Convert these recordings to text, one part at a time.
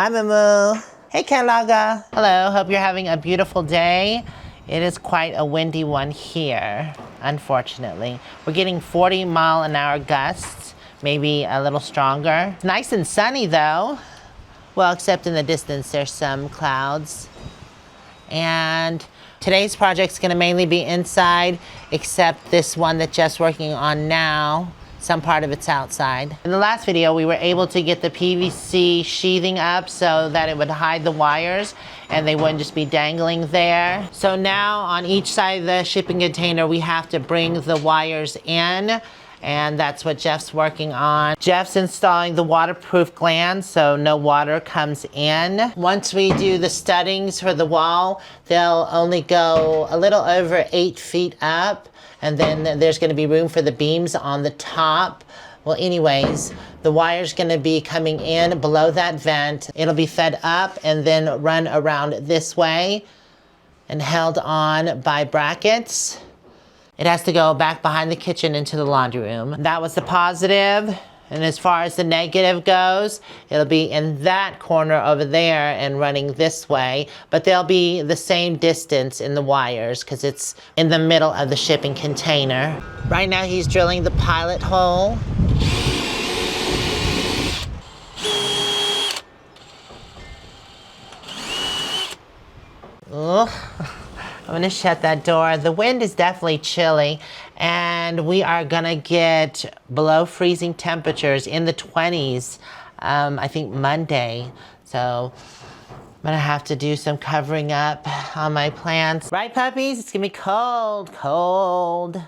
Hi, Moo-moo. Hey, Kalaga. Hello, hope you're having a beautiful day. It is quite a windy one here, unfortunately. We're getting 40-mile-an-hour gusts, maybe a little stronger. Nice and sunny, though. Well, except in the distance, there's some clouds. And today's project's gonna mainly be inside, except this one that Jeff's working on now. Some part of it's outside. In the last video, we were able to get the PVC sheathing up so that it would hide the wires and they wouldn't just be dangling there. So now on each side of the shipping container, we have to bring the wires in, and that's what Jeff's working on. Jeff's installing the waterproof gland so no water comes in. Once we do the studdings for the wall, they'll only go a little over 8 feet up, and then there's gonna be room for the beams on the top. Well, anyways, the wire's gonna be coming in below that vent. It'll be fed up and then run around this way and held on by brackets. It has to go back behind the kitchen into the laundry room. That was the positive. And as far as the negative goes, it'll be in that corner over there and running this way, but they'll be the same distance in the wires because it's in the middle of the shipping container. Right now he's drilling the pilot hole. Oh. I'm gonna shut that door. The wind is definitely chilly, and we are gonna get below freezing temperatures in the 20s, I think Monday. So I'm gonna have to do some covering up on my plants. Right, puppies? It's gonna be cold, cold.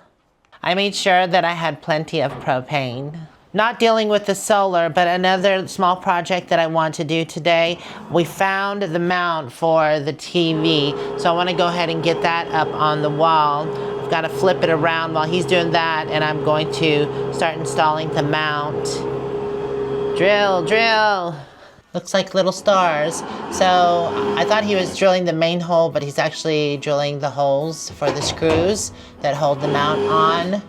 I made sure that I had plenty of propane. Not dealing with the solar, but another small project that I want to do today. We found the mount for the TV, so I want to go ahead and get that up on the wall. I've got to flip it around while he's doing that, and I'm going to start installing the mount. Drill, drill. Looks like little stars. So I thought he was drilling the main hole, but he's actually drilling the holes for the screws that hold the mount on.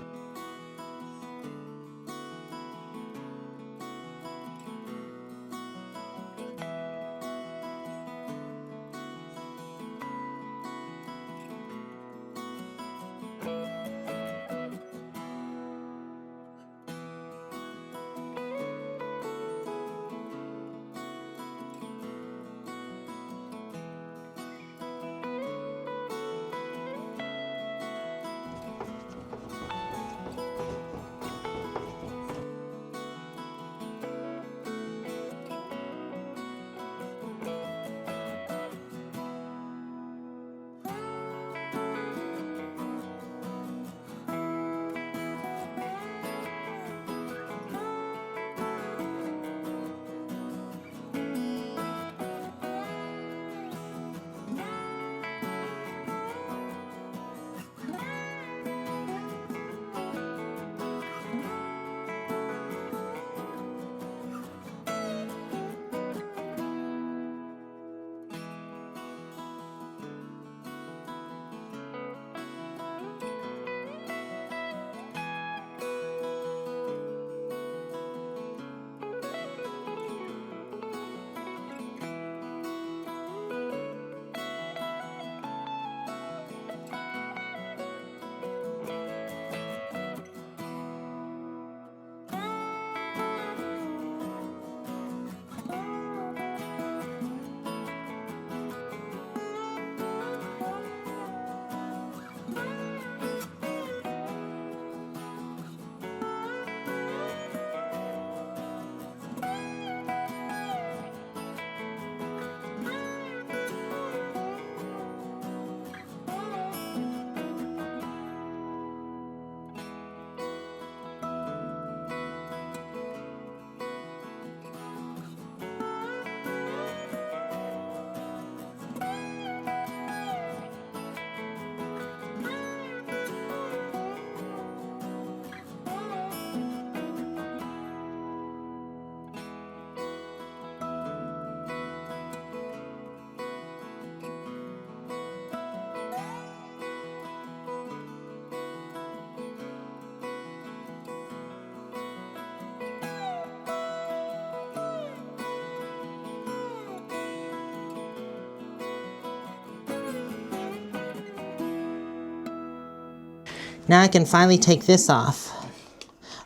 Now I can finally take this off.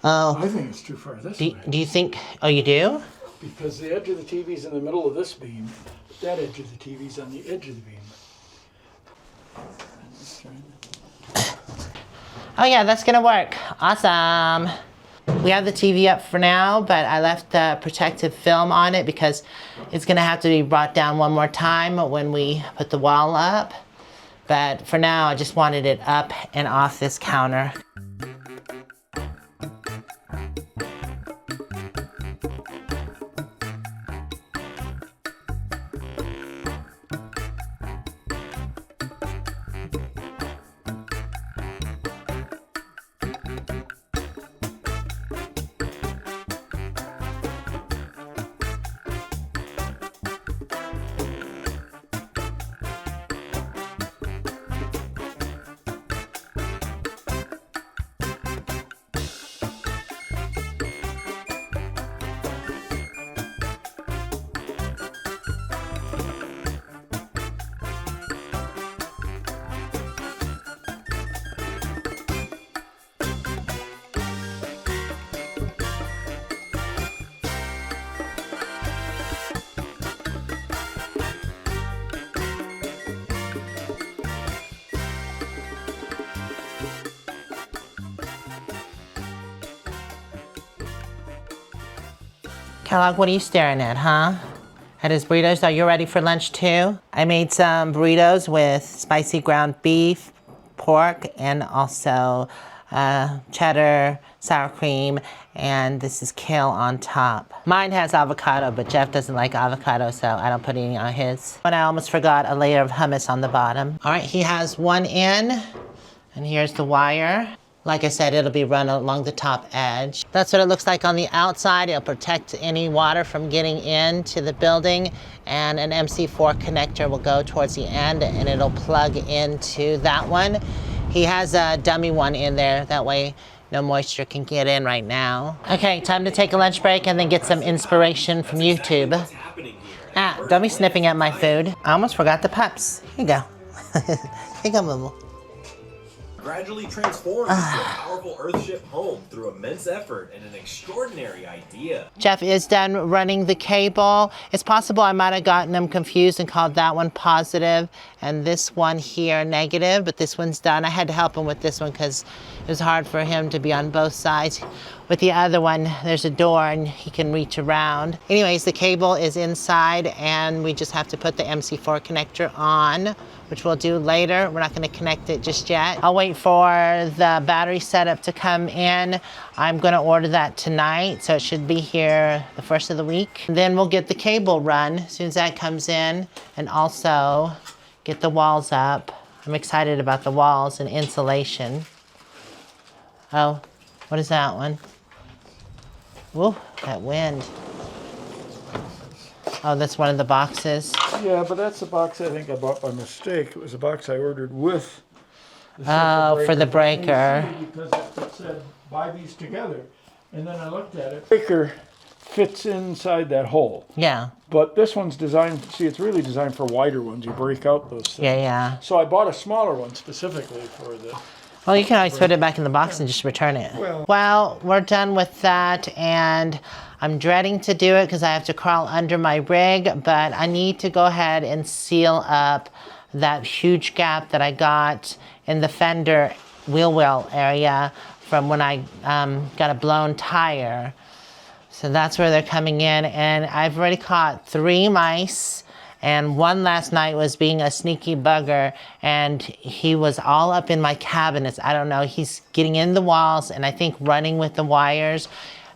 Oh. I think it's too far this way. Do you think, oh, you do? Because the edge of the TV's in the middle of this beam, but that edge of the TV's on the edge of the beam. Oh yeah, that's gonna work. Awesome. We have the TV up for now, but I left the protective film on it because it's gonna have to be brought down one more time when we put the wall up. But for now, I just wanted it up and off this counter. Kellogg, what are you staring at, huh? At his burritos? Are you ready for lunch too? I made some burritos with spicy ground beef, pork, and also cheddar, sour cream, and this is kale on top. Mine has avocado, but Jeff doesn't like avocado, so I don't put any on his. And I almost forgot a layer of hummus on the bottom. All right, he has one in, and here's the wire. Like I said, it'll be run along the top edge. That's what it looks like on the outside. It'll protect any water from getting into the building, and an MC4 connector will go towards the end and it'll plug into that one. He has a dummy one in there, that way no moisture can get in right now. Okay, time to take a lunch break and then get some inspiration from YouTube. Ah, don't be snipping at my food. I almost forgot the pups. Here you go. Here you go, Moo-moo. Gradually transformed into a powerful Earthship home through immense effort and an extraordinary idea. Jeff is done running the cable. It's possible I might have gotten them confused and called that one positive and this one here negative, but this one's done. I had to help him with this one because it was hard for him to be on both sides. With the other one, there's a door and he can reach around. Anyways, the cable is inside and we just have to put the MC4 connector on, which we'll do later. We're not gonna connect it just yet. I'll wait for the battery setup to come in. I'm gonna order that tonight, so it should be here the first of the week. Then we'll get the cable run as soon as that comes in, and also get the walls up. I'm excited about the walls and insulation. Oh, what is that one? Whoa, that wind. Oh, that's one of the boxes. Yeah, but that's the box I think I bought by mistake. It was a box I ordered with the Oh, for the breaker. Because it said, buy these together. And then I looked at it. Breaker fits inside that hole. Yeah. But this one's designed, see, it's really designed for wider ones. You break out those things. Yeah, yeah. So I bought a smaller one specifically for the... Well, you can always put it back in the box and just return it. Well, we're done with that, and I'm dreading to do it because I have to crawl under my rig, but I need to go ahead and seal up that huge gap that I got in the fender wheel well area from when I got a blown tire. So that's where they're coming in, and I've already caught 3 mice. And one last night was being a sneaky bugger, and he was all up in my cabinets. I don't know, he's getting in the walls and I think running with the wires,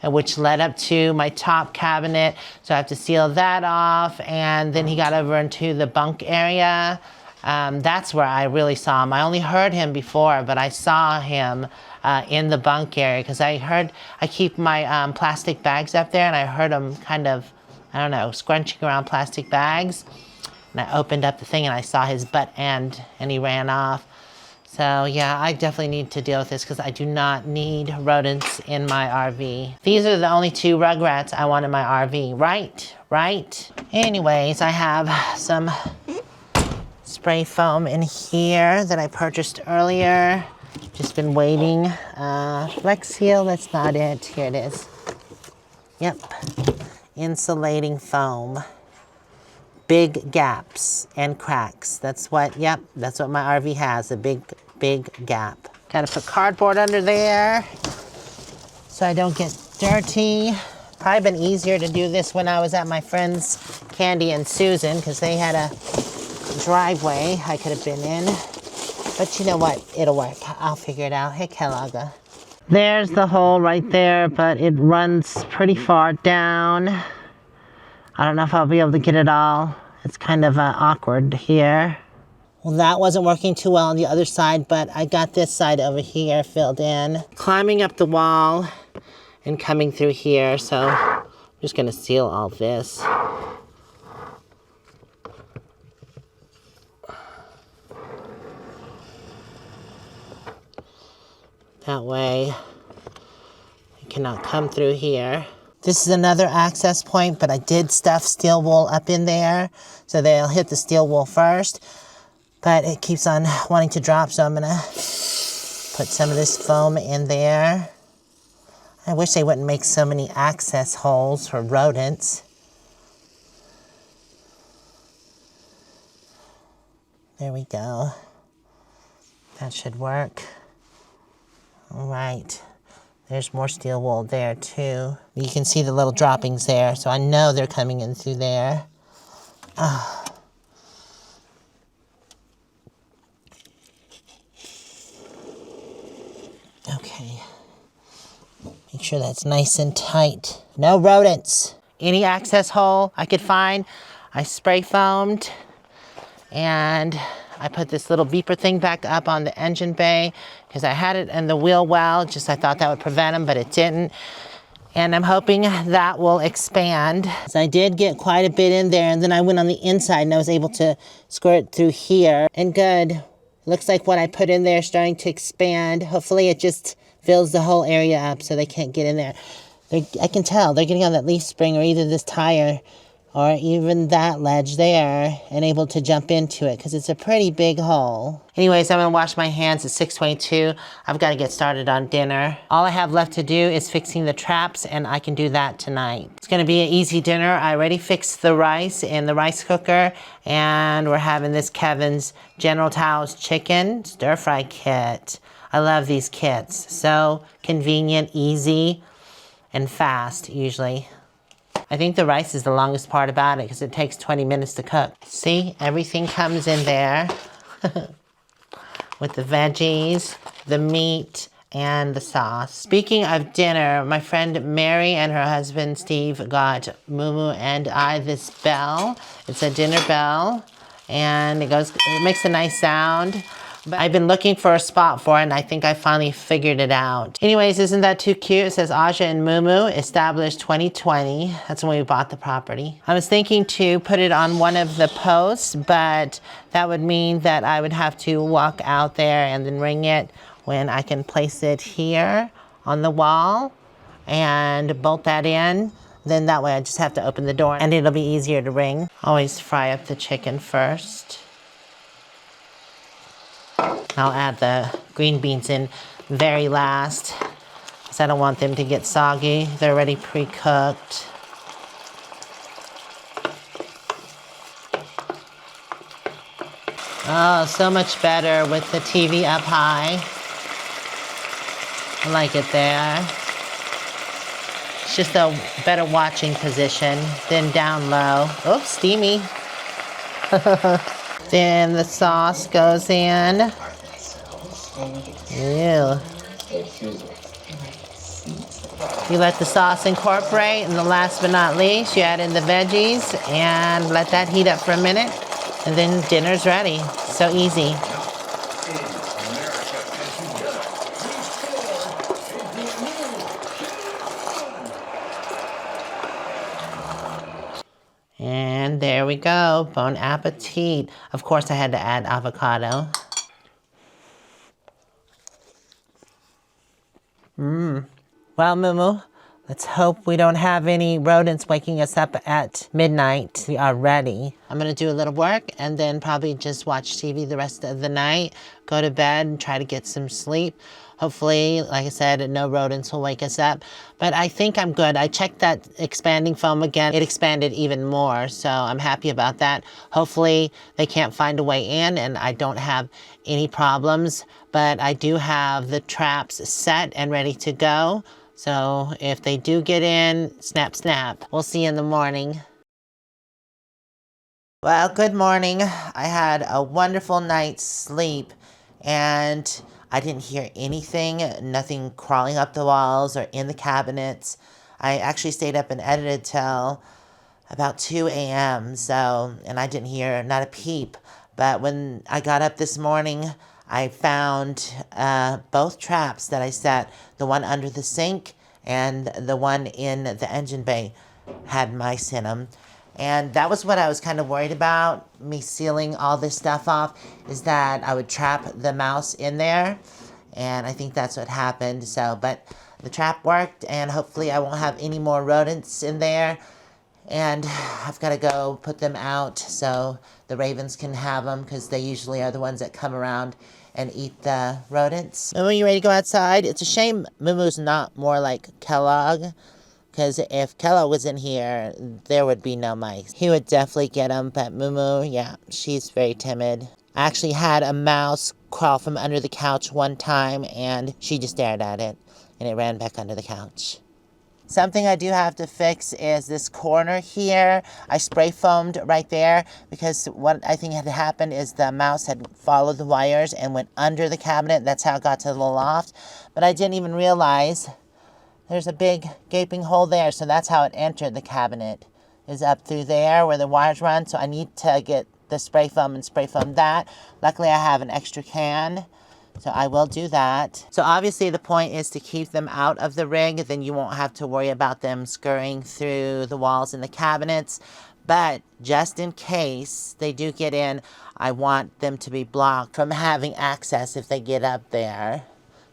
which led up to my top cabinet. So I have to seal that off, and then he got over into the bunk area. That's where I really saw him. I only heard him before, but I saw him in the bunk area because I keep my plastic bags up there, and I heard him kind of, I don't know, scrunching around plastic bags. And I opened up the thing and I saw his butt end and he ran off. So yeah, I definitely need to deal with this because I do not need rodents in my RV. These are the only 2 rugrats I want in my RV, right? Right? Anyways, I have some spray foam in here that I purchased earlier. Just been waiting. Flex Seal, that's not it. Here it is. Yep. Insulating foam. Big gaps and cracks. That's what my RV has, a big gap. Gotta put cardboard under there so I don't get dirty. Probably been easier to do this when I was at my friends Candy and Susan, because they had a driveway I could have been in. But you know what? It'll work. I'll figure it out. Hey, Kalaga. There's the hole right there, but it runs pretty far down. I don't know if I'll be able to get it all. It's kind of awkward here. Well, that wasn't working too well on the other side, but I got this side over here filled in. Climbing up the wall and coming through here, so I'm just gonna seal all this. That way, you cannot come through here. This is another access point, but I did stuff steel wool up in there, so they'll hit the steel wool first. But it keeps on wanting to drop, so I'm gonna put some of this foam in there. I wish they wouldn't make so many access holes for rodents. There we go. That should work. All right. There's more steel wool there too. You can see the little droppings there, so I know they're coming in through there. Oh. Okay. Make sure that's nice and tight. No rodents. Any access hole I could find, I spray foamed, and I put this little beeper thing back up on the engine bay because I had it in the wheel well, just I thought that would prevent them, but it didn't. And I'm hoping that will expand. So I did get quite a bit in there, and then I went on the inside and I was able to squirt through here. And good. Looks like what I put in there is starting to expand. Hopefully it just fills the whole area up so they can't get in there. I can tell they're getting on that leaf spring or either this tire or even that ledge there and able to jump into it because it's a pretty big hole. Anyways, I'm gonna wash my hands at 6:22. I've got to get started on dinner. All I have left to do is fixing the traps, and I can do that tonight. It's gonna be an easy dinner. I already fixed the rice in the rice cooker, and we're having this Kevin's General Tao's chicken stir-fry kit. I love these kits. So convenient, easy, and fast usually. I think the rice is the longest part about it because it takes 20 minutes to cook. See, everything comes in there with the veggies, the meat, and the sauce. Speaking of dinner, my friend Mary and her husband Steve got Moo-moo and I this bell. It's a dinner bell, and it makes a nice sound. But I've been looking for a spot for it, and I think I finally figured it out. Anyways, isn't that too cute? It says Aja and Moo-moo, established 2020. That's when we bought the property. I was thinking to put it on one of the posts, but that would mean that I would have to walk out there and then ring it when I can place it here on the wall and bolt that in. Then that way I just have to open the door and it'll be easier to ring. Always fry up the chicken first. I'll add the green beans in very last because I don't want them to get soggy. They're already pre-cooked. Oh, so much better with the TV up high. I like it there. It's just a better watching position than down low. Oops, steamy. Then the sauce goes in. Ew. You let the sauce incorporate, and then last but not least, you add in the veggies and let that heat up for a minute, and then dinner's ready. So easy. And there we go. Bon appetit. Of course, I had to add avocado. Well, Moo-moo, Let's hope we don't have any rodents waking us up at midnight. We are ready. I'm gonna do a little work and then probably just watch TV the rest of the night, go to bed and try to get some sleep. Hopefully, like I said, no rodents will wake us up. But I think I'm good. I checked that expanding foam again. It expanded even more, so I'm happy about that. Hopefully, they can't find a way in and I don't have any problems. But I do have the traps set and ready to go. So if they do get in, snap, snap. We'll see you in the morning. Well, good morning. I had a wonderful night's sleep and I didn't hear anything, nothing crawling up the walls or in the cabinets. I actually stayed up and edited till about 2 a.m. And I didn't hear not a peep. But when I got up this morning, I found both traps that I set, the one under the sink and the one in the engine bay had mice in them. And that was what I was kind of worried about, me sealing all this stuff off, is that I would trap the mouse in there. And I think that's what happened. But the trap worked and hopefully I won't have any more rodents in there. And I've got to go put them out so the ravens can have them because they usually are the ones that come around and eat the rodents. Moo-moo, you ready to go outside? It's a shame Moo-moo's not more like Kellogg, because if Kellogg was in here, there would be no mice. He would definitely get them, but Moo-moo, yeah, she's very timid. I actually had a mouse crawl from under the couch one time, and she just stared at it, and it ran back under the couch. Something I do have to fix is this corner here. I spray foamed right there because what I think had happened is the mouse had followed the wires and went under the cabinet. That's how it got to the loft. But I didn't even realize there's a big gaping hole there. So that's how it entered the cabinet, is up through there where the wires run. So I need to get the spray foam and spray foam that. Luckily I have an extra can. So I will do that. So obviously the point is to keep them out of the rig. Then you won't have to worry about them scurrying through the walls and the cabinets. But just in case they do get in, I want them to be blocked from having access if they get up there.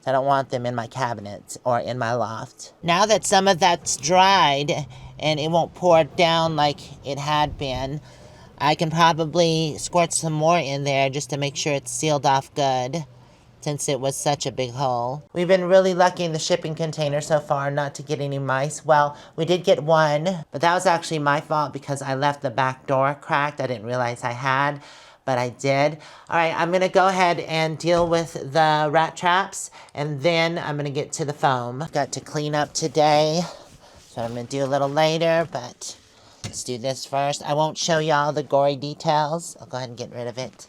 So I don't want them in my cabinet or in my loft. Now that some of that's dried and it won't pour down like it had been, I can probably squirt some more in there just to make sure it's sealed off good, since it was such a big hole. We've been really lucky in the shipping container so far not to get any mice. Well, we did get one, but that was actually my fault because I left the back door cracked. I didn't realize I had, but I did. All right, I'm gonna go ahead and deal with the rat traps, and then I'm gonna get to the foam. I've got to clean up today, so I'm gonna do a little later, but let's do this first. I won't show y'all the gory details. I'll go ahead and get rid of it.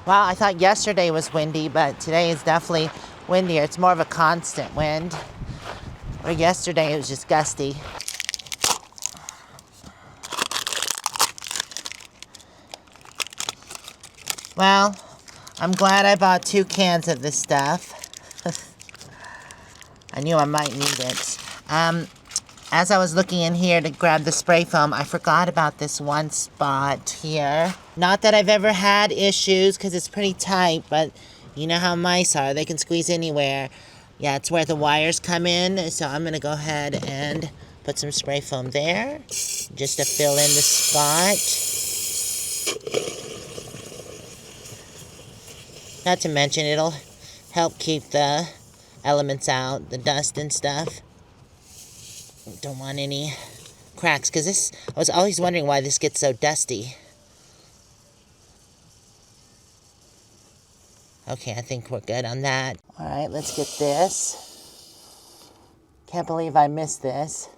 Wow, I thought yesterday was windy, but today is definitely windier. It's more of a constant wind. Or yesterday it was just gusty. Well, I'm glad I bought 2 cans of this stuff. I knew I might need it. As I was looking in here to grab the spray foam, I forgot about this one spot here. Not that I've ever had issues, because it's pretty tight, but you know how mice are. They can squeeze anywhere. Yeah, it's where the wires come in, so I'm going to go ahead and put some spray foam there, just to fill in the spot. Not to mention, it'll help keep the elements out, the dust and stuff. Don't want any cracks, because I was always wondering why this gets so dusty. Okay, I think we're good on that. All right, let's get this. Can't believe I missed this.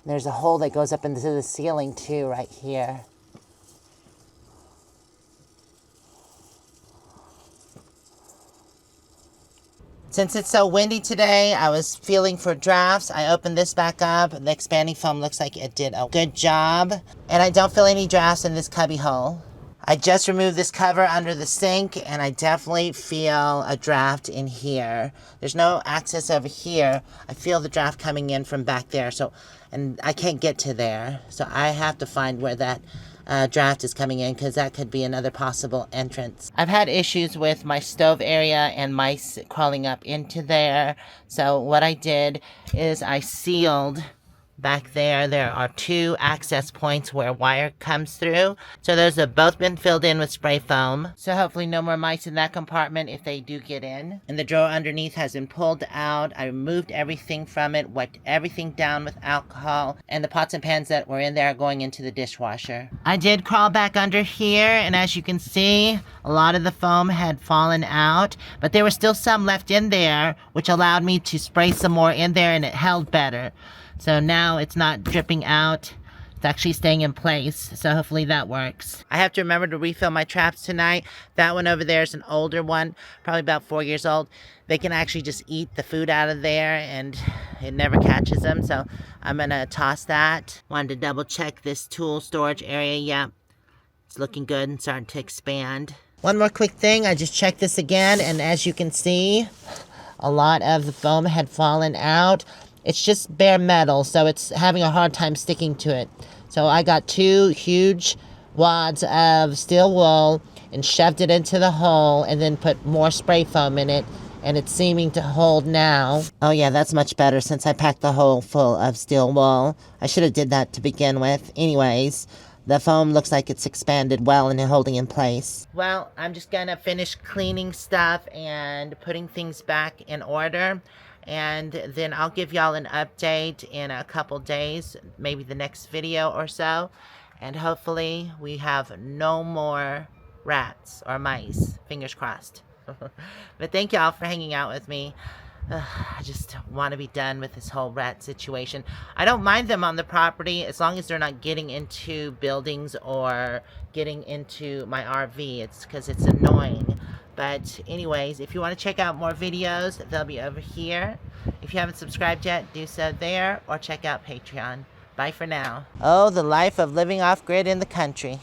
There's a hole that goes up into the ceiling too, right here. Since it's so windy today, I was feeling for drafts. I opened this back up. The expanding foam looks like it did a good job. And I don't feel any drafts in this cubby hole. I just removed this cover under the sink, and I definitely feel a draft in here. There's no access over here. I feel the draft coming in from back there, and I can't get to there. So I have to find where that draft is coming in, because that could be another possible entrance. I've had issues with my stove area and mice crawling up into there. So what I did is I sealed back there. There are 2 access points where wire comes through. So those have both been filled in with spray foam. So hopefully no more mice in that compartment if they do get in. And the drawer underneath has been pulled out. I removed everything from it, wiped everything down with alcohol, and the pots and pans that were in there are going into the dishwasher. I did crawl back under here, and as you can see, a lot of the foam had fallen out, but there was still some left in there, which allowed me to spray some more in there, and it held better. So now it's not dripping out. It's actually staying in place. So hopefully that works. I have to remember to refill my traps tonight. That one over there is an older one, probably about 4 years old. They can actually just eat the food out of there and it never catches them. So I'm gonna toss that. Wanted to double check this tool storage area. Yep, it's looking good and starting to expand. One more quick thing, I just checked this again, and as you can see, a lot of the foam had fallen out. It's just bare metal, so it's having a hard time sticking to it. So I got 2 huge wads of steel wool and shoved it into the hole and then put more spray foam in it, and it's seeming to hold now. Oh yeah, that's much better since I packed the hole full of steel wool. I should have did that to begin with. Anyways, the foam looks like it's expanded well and holding in place. Well, I'm just gonna finish cleaning stuff and putting things back in order. And then I'll give y'all an update in a couple days, maybe the next video or so. And hopefully we have no more rats or mice. Fingers crossed. But thank y'all for hanging out with me. I just want to be done with this whole rat situation. I don't mind them on the property as long as they're not getting into buildings or getting into my RV. It's because it's annoying. But anyways, if you want to check out more videos, they'll be over here. If you haven't subscribed yet, do so there or check out Patreon. Bye for now. Oh, the life of living off-grid in the country.